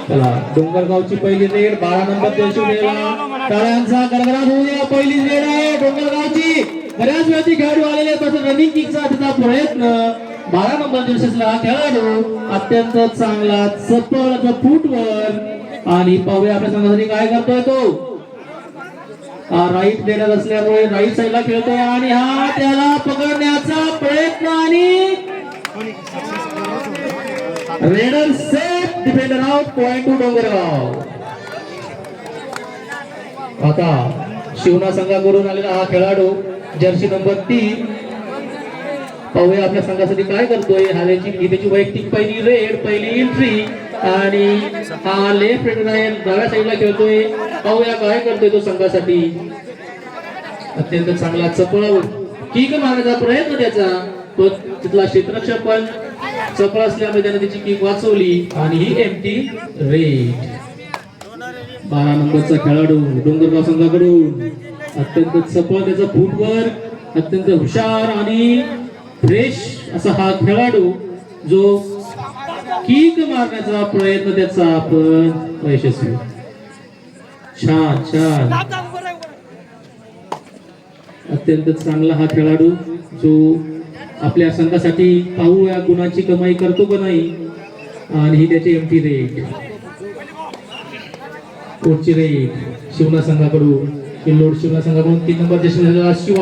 चला डोंगरगावची पहिली red 12 number जर्सीला टाळ्यांचा गडगडाट होऊया. पहिली रेड आहे डोंगरगावची. बऱ्याच वेळी खेळाडू आलेले तसं रनिंग किकचा त्याचा प्रयत्न 12 नंबर जर्सीला खेळाडू अत्यंत चांगला चपळ फुटवर आणि पाहूया आपल्या संघासाठी काय करतोय तो. राईट रेडर असल्यामुळे राईट साईडला खेळतोय आणि हा त्याला पकडण्याचा प्रयत्न आणि raider safe defender out. Point to Dongargaon. आता शिवना संघाकडून आलेला हा खेळाडू जर्सी नंबर 3 पाहूया आपल्या संघासाठी काय करतोय. त्याची वैयक्तिक पहिली रेड पहिली एंट्री आणि हा लेफ्ट रेडर आहे डाव्या साईडला खेळतोय. पाहूया काय करतोय तो संघासाठी. अत्यंत चांगला चपळ किक मारण्याचा प्रयत्न त्याचा. तो तिथला क्षेत्ररक्षक पण चपळ असल्यामुळे त्याने त्याची किक वाचवली आणि ही एम्प्टी रेड. 12 नंबरचा खेळाडू डोंगरगाव संघाकडून अत्यंत चपळ त्याचा फुटवर्क अत्यंत हुशार आणि फ्रेश असा हा खेळाडू जो किक मारण्याचा प्रयत्न त्याचा आपण यशस्वी. छान छान अत्यंत चांगला हा खेळाडू जो आपल्या संघासाठी पाहूया गुणाची कमाई करतो का नाही. आणि ही त्याची एमटी रेड. पुढची रेड शिवना संघाकडून किल्लोड शिवना संघाकडून 3 नंबर जर्सी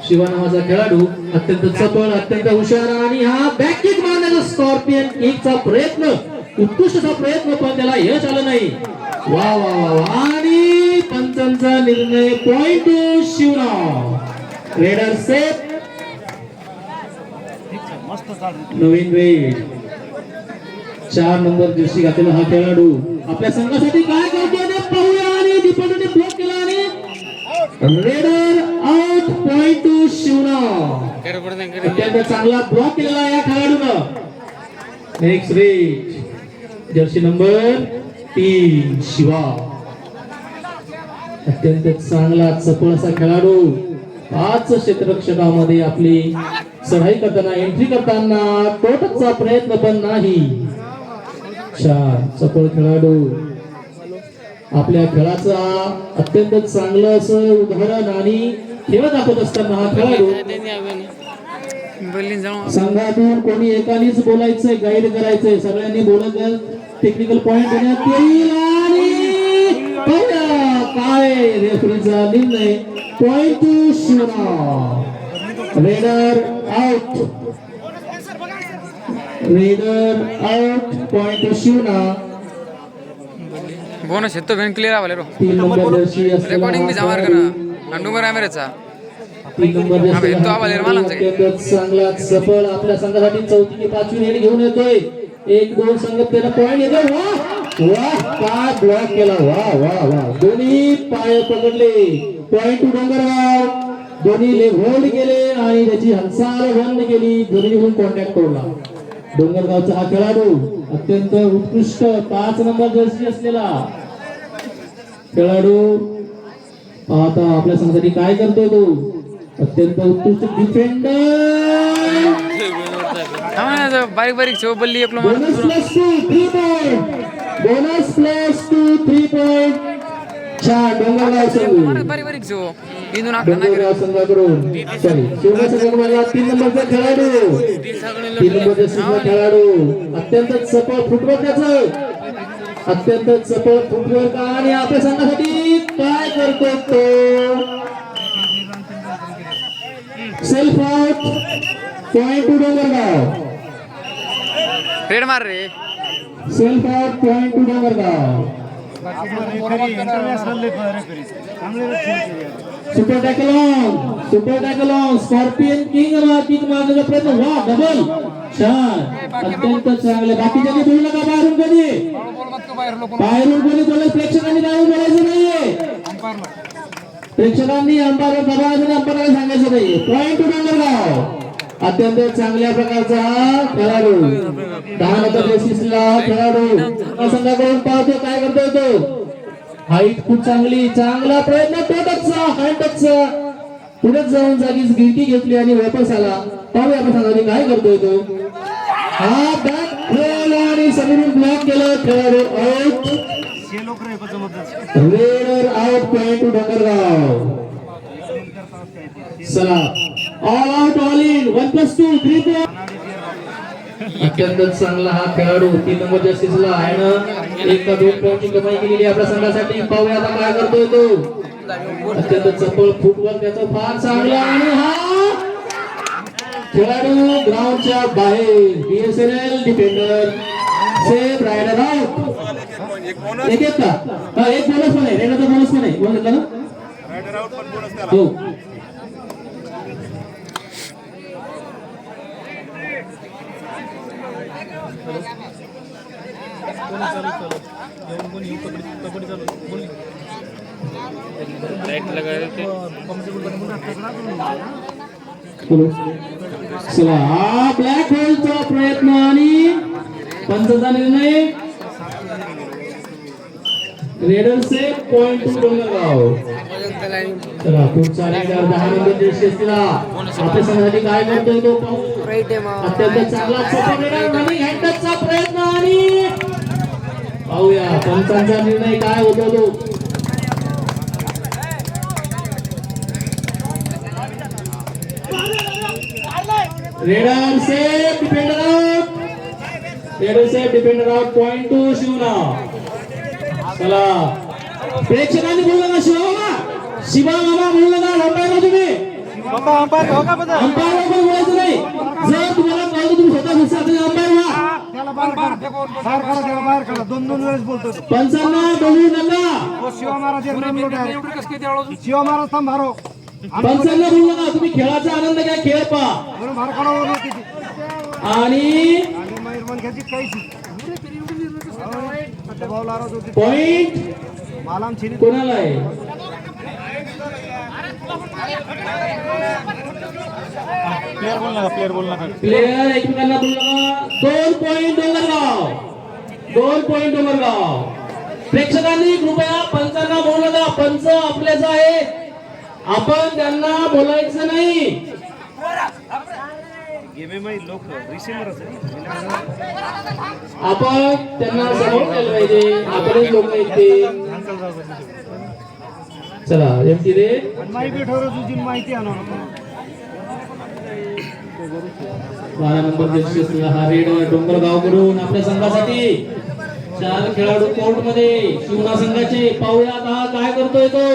शिवा नावाचा खेळाडू अत्यंत चपळ अत्यंत हुशार आणि हा बॅक किक मारण्याचा स्कॉर्पियन किकचा प्रयत्न उत्कृष्टचा प्रयत्न पण त्याला यश आलं नाही. वा वा वा आणि पंचांचा निर्णय point to Shivna. Raider safe. नवीन रेड 4 नंबर जर्सी घातलेला हा खेळाडू आपल्या संघासाठी काय करतोय ते पाहूया. आणि डिफेंडरने ब्लॉक केला आणि raider out. Point to Shivna. अत्यंत चांगला ब्लॉक केलेला या खेळाडूनं. Next red Jersey number 3 Shiva. अत्यंत चांगला चपळ असा खेळाडू 5 क्षेत्ररक्षकामध्ये आपली चढाई करताना एंट्री करताना टोटचा प्रयत्न पण नाही. छान चपळ खेळाडू आपल्या खेळाचा अत्यंत चांगलं असं उदाहरण आणि खेळ दाखवत असताना हा खेळाडू संघातून कोणी एकानेच बोलायचंय गाईड करायचंय. सगळ्यांनी बोलत टेक्निकल पॉइंट देण्यात येईल आणि काय रेफरीचा निर्णय. Point to Shivna. Raider out. Raider out. Point to Shivna. Bonus येतो व्हेन क्लियर आवाले रो 3 नंबर जर्सी रेकॉर्डिंग भी जामार करना अंडूंगर कॅमेराचा 3 नंबर जर्सी येतो आवाले मालांचे चांगला चपळ आपल्या संघासाठी 4थी की 5वी रेड घेऊन येतोय. 1-2 संघ त्याला पॉइंट येतो. वाह वाह काय ब्लॉक केला. वाह वाह वाह दोन्ही पाय पकडले. Point to Dongargaon. दोन्ही लेग होल्ड केले आणि त्याची हालचाल बंद केली. दोन्हीहून कॉन्टॅक्ट करूला. डोंगरगावचा हा खेळाडू अत्यंत उत्कृष्ट 5 नंबर जर्सी असलेला खेळाडू आता आपल्या संघासाठी काय करतोय तो. अत्यंत उत्कृष्ट डिफेंडर. बारीक बारीक शो बल्ली एकलो bonus plus 3 point. Bonus plus 3 point. छान डोंगरगाव संघ बारीक बारीक शो डोंगरगाव संघाकडून सॉरी शिवना संघाकडून 3 नंबरचा खेळाडू 3 नंबरचा खेळाडू अत्यंत चपळ फुटवर्क त्याचं. अत्यंत चपळ फुटवर्क आणि आपल्या संघासाठी काय करतो तो. Self out. Point to Dongargaon. Raid मार रे. Self out. Point to Dongargaon. Super tackle on scorpion kick मारण्याचा प्रयत्न. वा डबल. छान अत्यंत चांगले. बाकीच्यांनी बोलू नका बाहेरून कोणी बोलत प्रेक्षकांनी काय बोलायचं नाहीये. प्रेक्षकांनी अंपायर दबावाने अंपायरला सांगायचं नाही. Point to Dongargaon. अत्यंत चांगल्या प्रकारचा हा खेळाडू 10 नंबर जर्सीला खेळाडू संघाकडून पाहतो काय करतोय तो. हाईट खूप चांगली. चांगला प्रयत्न टोटचा हँडचा पुढे जाऊन जागीच गिरकी घेतली आणि वापस आला. पाहूया आपण सांगा काय करतोय तो. हा बॅक खेळला आणि समोरून ब्लॉक केलं. खेळाडू out. Raider out. Point to Dongargaon. चला all out all in. 1+2 3 point. अत्यंत चांगला हा खेळाडू 3 नंबर जर्सीला आहे ना. 1 का 2 पॉइंटची कमाई केलेली आपल्या संघासाठी. पाहूया आता काय करतोय तो. अत्यंत चपळ फुटवर्क त्याचं फार चांगला. आणि हा खेळाडू ग्राउंडच्या बाहेर. BSNL defender safe. Raider out. एक का हा एक बोनस पण आहे. रेडरचा बोनस पण आहे. बोल घेतला ना. हो चला हा ब्लॅक होलचा प्रयत्न आणि पंचाचा निर्णय. Raider say point to Dongargaon. चला पुढचा रेडर 10 नंबर जर्सी असलेला आपल्या संघासाठी काय करतोय तो पाहू. अत्यंत चांगला सपोर्ट रेडर रनिंग हँडचा प्रयत्न आणि पाहूया पंचांचा निर्णय काय होतो तो. Raider safe. Defender out. Raider safe. Defender out. Point to Shivna. चला प्रेक्षकांनी बोलला ना शिवा मामा बोलला ना. अंपायर तुम्ही अंपायर पण बोलायचं नाही. जर तुम्हाला कळलं तुम्ही स्वतः अंपायर व्हा. दोन वेळेस बोलतो. पंचांना बोलू नका. शिवा महाराज शिवा महाराज थांब मारो. पंचांना बोलू नका. तुम्ही खेळाचा आनंद घ्या. खेळ पहा. आणि पॉइंट कोणाला आहे. प्लेयर एकमेकांना बोलू नका. 2 पॉइंट डोंगरगाव. 2 पॉइंट डोंगरगाव. प्रेक्षकांनी कृपया पंचांना बोलू नका. पंच आपलेच आहे. आपण त्यांना बोलायचं नाही. आपण त्यांना समोर केलं पाहिजे. आपणच लोक येते. चला एमटी रे माहिती 12 नंबर जर्सी हा रेड डोंगरगाव कडून आपल्या संघासाठी 4 खेळाडू कोर्ट मध्ये शिवना संघाचे. पाहूयात हा काय करतोय तो.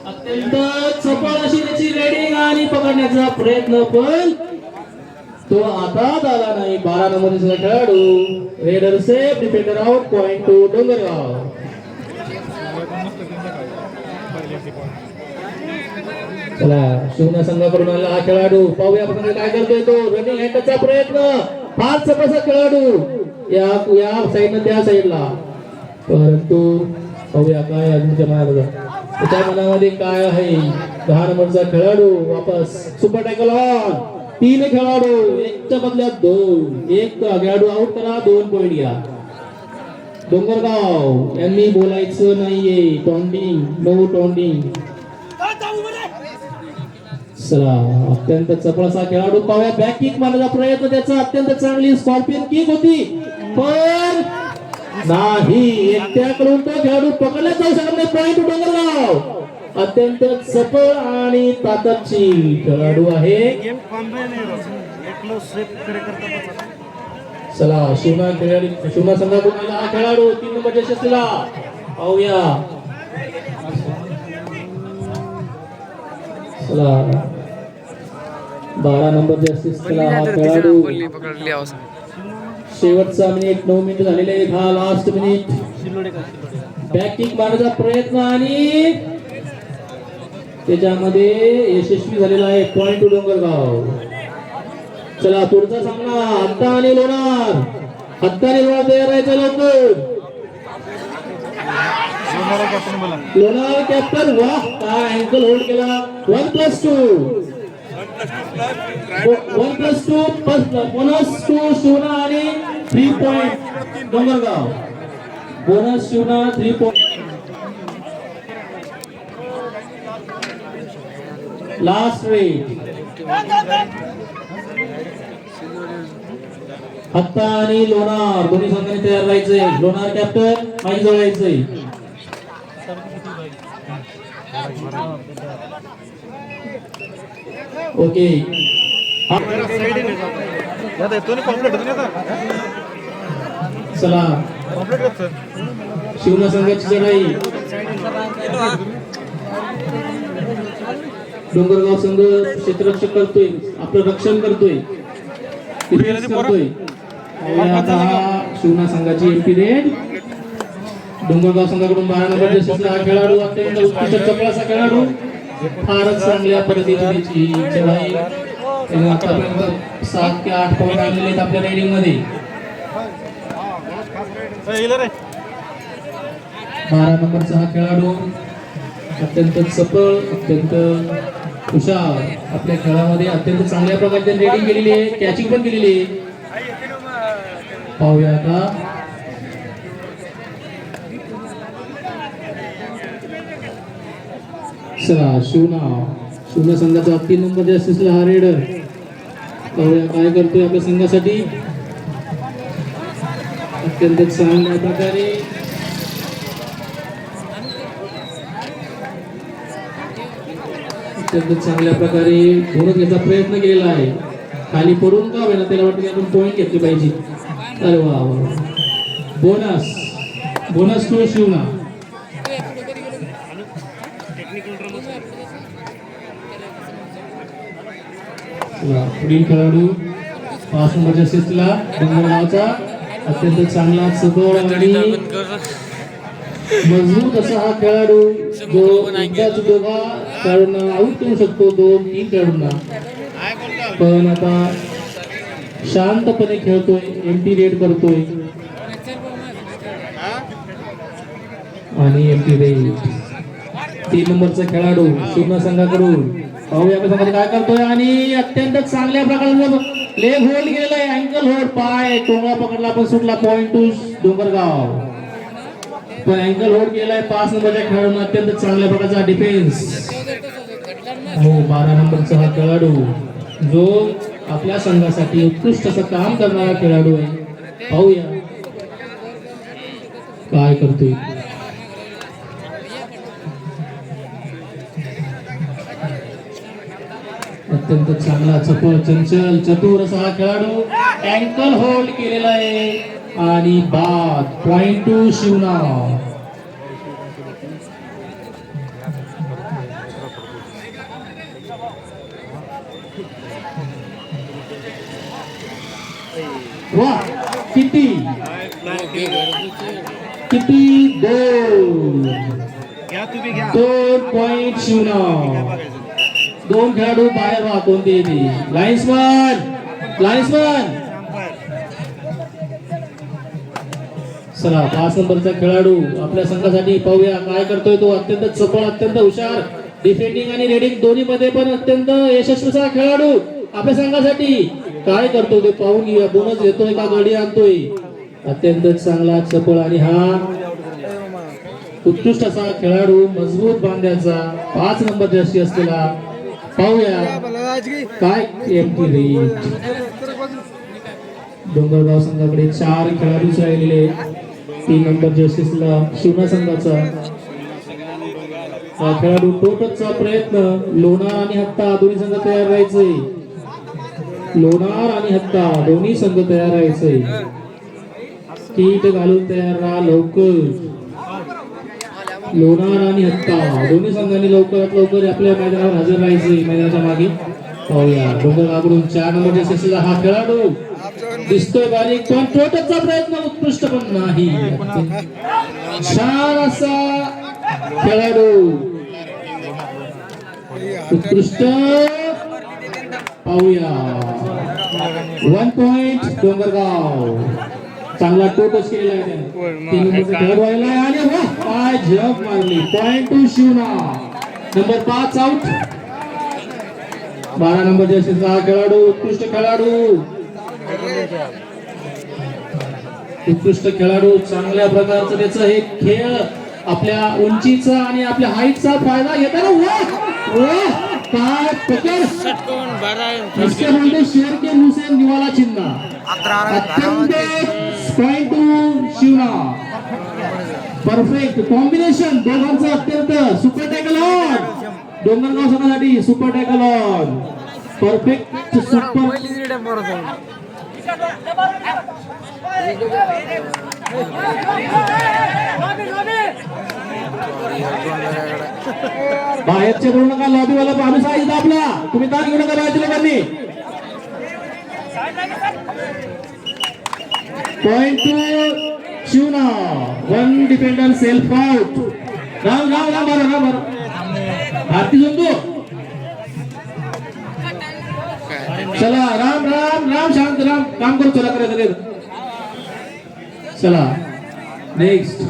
अत्यंत चपळ अशी त्याची रेडिंग आणि पकडण्याचा प्रयत्न पण तो आता झाला नाही. 12 नंबरचा खेळाडू. Raider safe. Defender out. Point to Dongargaon. चला शिवना संघाकडून आला हा खेळाडू. पाहूया आपण काय करतोय तो. रनिंग हँडचा प्रयत्न. फार चपळसा खेळाडू या साईडनं त्या साईडला. परंतु पाहूया काय अजूनच्या मनाला त्याच्या मनामध्ये काय आहे. 10 नंबरचा खेळाडू वापस. Super tackle on. 3 खेळाडू. 1च्या बदल्यात 2. 1 खेळाडू आउट करा. 2 पॉइंट घ्या. डोंगरगाव यांनी बोलायचं नाहीये. टॉन्डिंग. नो टॉन्डिंग. चला अत्यंत चपळसा खेळाडू. पाहूया बॅक किक मारण्याचा प्रयत्न त्याचा. अत्यंत चांगली स्कॉर्पियन किक होती पण नाही. एकट्याकडून तो खेळाडू पकडला जाऊ शकत नाही. पॉइंट डोंगरगाव. अत्यंत चपळ आणि ताकदची खेळाडू आहे. चला शिवना संघाकडून हा खेळाडू 3 नंबर जर्सी असलेला. पाहूया. चला 12 नंबर जर्सी असलेला हा खेळाडू. शेवटचा मिनिट 9 मिनिट झालेले आहेत. हा लास्ट मिनिट. बॅक किक मारण्याचा प्रयत्न आणि त्याच्यामध्ये यशस्वी झालेला आहे. Point to Dongargaon. चला पुढचा सामना हत्ता आणि लोणार. हत्ता आणि लोणार तयार राहायचं लवकर. लोणार कॅप्टन. वाह काय अँकल होल्ड केला. 1+2. 1+2 बोनस 2 शिवना आणि 3 point Dongargaon. Bonus Shivna 3 point. Last rate हत्ता आणि लोणार दोन्ही संघांनी तयार राहायचंय. लोणार कॅप्टन माईक जवळ यायचंय. ओके चला शिवना संघाची चढाई. डोंगरगाव संघ क्षेत्ररक्षक करतोय, आपलं रक्षण करतोय, डिफेन्स करतोय. आणि आता हा शिवना संघाची एमपी रेड. डोंगरगाव संघाकडून 12 नंबर जर्सीचा हा खेळाडू अत्यंत उत्कृष्ट चपळाचा खेळाडू. फारच चांगल्या पद्धतीची चढाई. त्याने आतापर्यंत 7 ते 8 पॉईंट आणलेले आहेत आपल्या रेडिंग मध्ये. 12 नंबरचा हा खेळाडू अत्यंत चपळ, अत्यंत हुशार, आपल्या खेळामध्ये अत्यंत चांगल्या प्रकारे रेडिंग केलेली आहे, कॅचिंग पण केलेली आहे. पाहूया आता चला शिवना संघाचा 3 नंबर जर्सीला हा रेडर. पाहूया काय करतोय आपल्या संघासाठी. अत्यंत चांगल्या प्रकारे धोरण घ्यायचा प्रयत्न केलेला आहे. खाली पडून का होईना त्याला वाटतं की आपण पॉईंट घेतले पाहिजे. अरे वा बोनस टू शिवना. पुढील खेळाडू 5 नंबर जर्सीला डोंगरगावचा अत्यंत चांगला सबळ आणि मजबूत असा हा खेळाडू जो एकाच दोघा खेळाडूंना आऊट करू शकतो, 2-3 खेळाडूंना. पण आता शांतपणे खेळतोय, एमटी रेड करतोय आणि एमटी रेड. 3 नंबरचा खेळाडू शिवना संघाकडून. पाहूया आपल्या संघात काय करतोय आणि अत्यंत चांगल्या प्रकारे लेग होल्ड केलेला आहे, अँकल होल्ड, पाय टोंगळा पकडला पण सुटला. Point to Dongargaon. पण अँकल होल्ड केलाय 5 नंबरच्या खेळाडूंना. अत्यंत चांगल्या प्रकारचा डिफेन्स. हो 12 नंबरचा हा खेळाडू जो आपल्या संघासाठी उत्कृष्ट असं काम करणारा खेळाडू आहे. पाहूया काय करतोय. अत्यंत चांगला चपळ चंचल चतुर असा हा खेळाडू. अँकल होल्ड केलेला आहे आणि बाद. Point to Shivna. वा किती 2 पॉइंट शिवना. 2 खेळाडू बाहेर व्हा. कोणते लाईन्समन चला 5 नंबरचा खेळाडू आपल्या संघासाठी. पाहूया काय करतोय तो. अत्यंत चपळ, अत्यंत हुशार, डिफेंडिंग आणि रेडिंग दोन्ही मध्ये पण अत्यंत यशस्वी खेळाडू आपल्या संघासाठी. काय करतो ते पाहून घेऊया. बोनस येतोय का गडी आणतोय. अत्यंत चांगला चपळ आणि हा उत्कृष्ट असा खेळाडू, मजबूत बांध्याचा 5 नंबर जर्सी असलेला. पाहूया काय एमटी रेड. डोंगरगाव संघाकडे 4 खेळाडू राहिलेले. 3 नंबर जर्सीला शिवना संघाचा हा खेळाडू. टोटलचा प्रयत्न. लोणार आणि हत्ता दोन्ही संघ तयार राहायचे. लोणार आणि हत्ता दोन्ही संघ तयार राहायचे. किट घालून तयार राहा लवकर. लोणार आणि हत्ता दोन्ही संघांनी लवकरात लवकर आपल्या मैदानावर हजर राहायचे. मैदानाच्या मागे. पाहूया डोंगरगावकडून 4 नंबर जर्सीला हा खेळाडू दिसतोय बारीक, पण टोटलचा प्रयत्न उत्कृष्ट पण नाही. छान असा खेळाडू, उत्कृष्ट. पाहूया 1 पॉइंट डोंगरगाव. चांगला टोटच केलेला आहे त्याने. 3 नंबरचा खेळाडू आलेला आणि काय जंप मारली. Point to Shivna. Number 5 out. 12 number जर्सीचा हा खेळाडू उत्कृष्ट खेळाडू चांगल्या प्रकारचं त्याचं हे खेळ आपल्या उंचीचा आणि आपल्या हाईटचा फायदा घेताना काय पकड. इसके शेर के मुंह से निवाला चिन्ह. अत्यंत point to Shivna. Perfect combination दोघांचं अत्यंत सुपर टॅकल ऑन. डोंगरगाव संघासाठी super tackle on. Perfect super. बाहेरचे बोलू नका. लॉबीवाला माणूस आहे इथं आपला. तुम्ही ताण घेऊ नका बाहेरच्या लोकांनी. Point to Shivna. One defender self out. Ram Ram Ram बरं राम बरं. भारती जोंदू. चला राम राम राम शांत राम काम करू. चला करायचं. चला नेक्स्ट.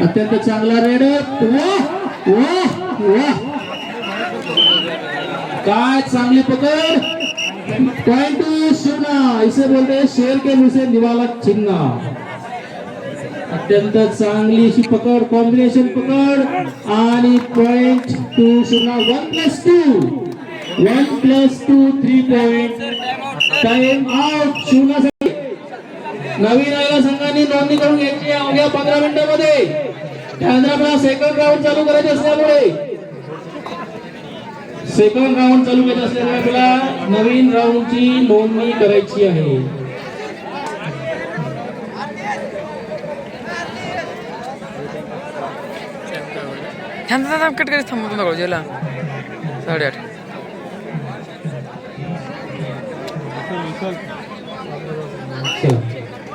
अत्यंत चांगला रेडर. वाह वाह वाह काय चांगली पकड. Point to Shivna. इसे बोलते हैं शेर के मुंह से निवाला छीनना. अत्यंत चांगली अशी पकड. कॉम्बिनेशन पकड आणि point to Shivna. 1+2 1+2 3 point. Time out Shivna. नवीन आलेल्या संघांनी नोंदणी करून घ्यायची अवघ्या 15 मिनिटांमध्ये. त्यानंतर आपल्याला सेकंड राऊंड चालू करायचे असल्यामुळे आपल्याला नवीन राऊंडची नोंदणी करायची आहे. कट करीत थांबतो नको जेला 8:30.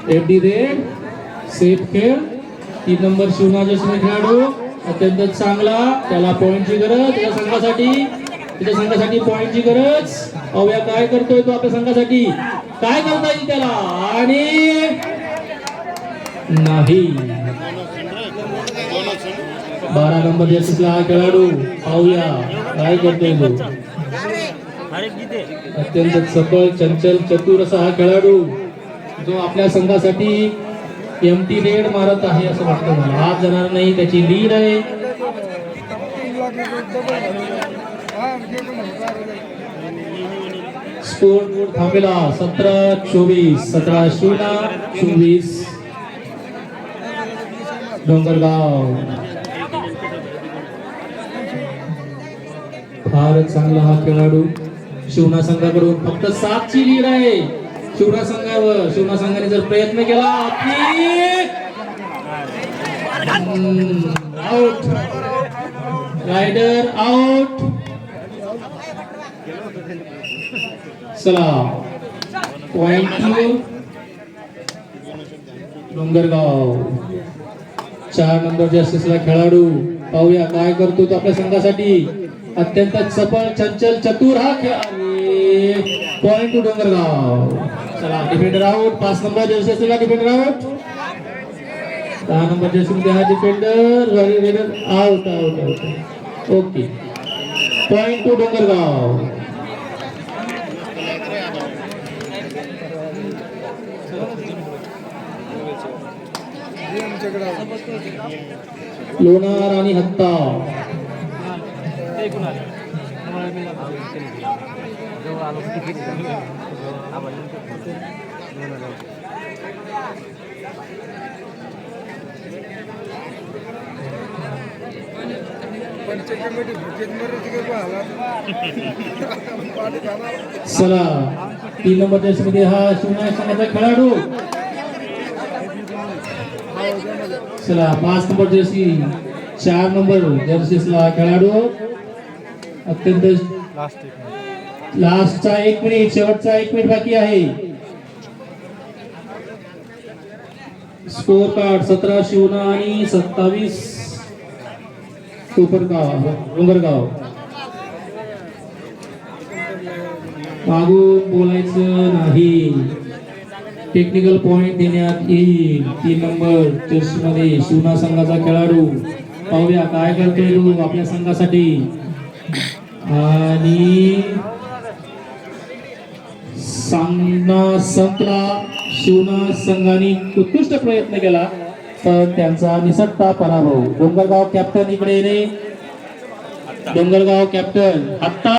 एफडी रेड सेफ खेळ. 3 नंबर शिवना जसने खेळाडू अत्यंत चांगला. त्याला पॉइंटची गरज. त्याच्या संघासाठी पॉइंटची गरज. अवया काय करतोय तो आपल्या संघासाठी. काय करता येईल त्याला आणि नाही. 12 नंबर जर्सीला हा खेळाडू. पाहूया काय करतोय तो. अत्यंत चपळ चंचल चतुर असा हा खेळाडू जो आपल्या संघासाठी एमटी रेड मारत आहे असं वाटतं मला. हात जाणार नाही. त्याची लीड आहे. स्कोर बोर्ड थांबेला 17-24. 17 शिवना 24 डोंगरगाव. फारच चांगला हा खेळाडू. शिवना संघाकडून फक्त 7ची लीड आहे शिवना संघावर. शिवना संघाने जर प्रयत्न केला आउट. Raider out. चला पॉइंट टू डोंगरगाव. 4 नंबर जर्सीला खेळाडू. पाहूया काय करतो तो आपल्या संघासाठी. अत्यंत चपळ चंचल चतुर हा खेळ. Point to Dongargaon. चला डिफेंडर आउट. 5 नंबर जर्सीला डिफेंडर आउट. 10 नंबर जर्सी हा defender out out out. Okay point to Dongargaon. Lonar आणि हत्ता. चला 3 नंबर जर्सीमध्ये हा शिवना संघाचा खेळाडू. चला 5 नंबर जर्सी 4 नंबर जर्सीला खेळाडू. अत्यंत लास्टचा 1 मिनिट. शेवटचा 1 मिनिट बाकी आहे. स्कोर कार्ड 17 शिवना आणि 27 डोंगरगाव. मागून बोलायचं नाही. टेक्निकल पॉइंट देण्यात येईल. 3 नंबर जर्सीमध्ये शिवना संघाचा खेळाडू. पाहूया काय करतोय तो आपल्या संघासाठी. आणि सामना संपला. शिवना संघाने उत्कृष्ट प्रयत्न केला पण त्यांचा निसटता पराभव. डोंगरगाव कॅप्टन इकडे येणे. डोंगरगाव कॅप्टन आता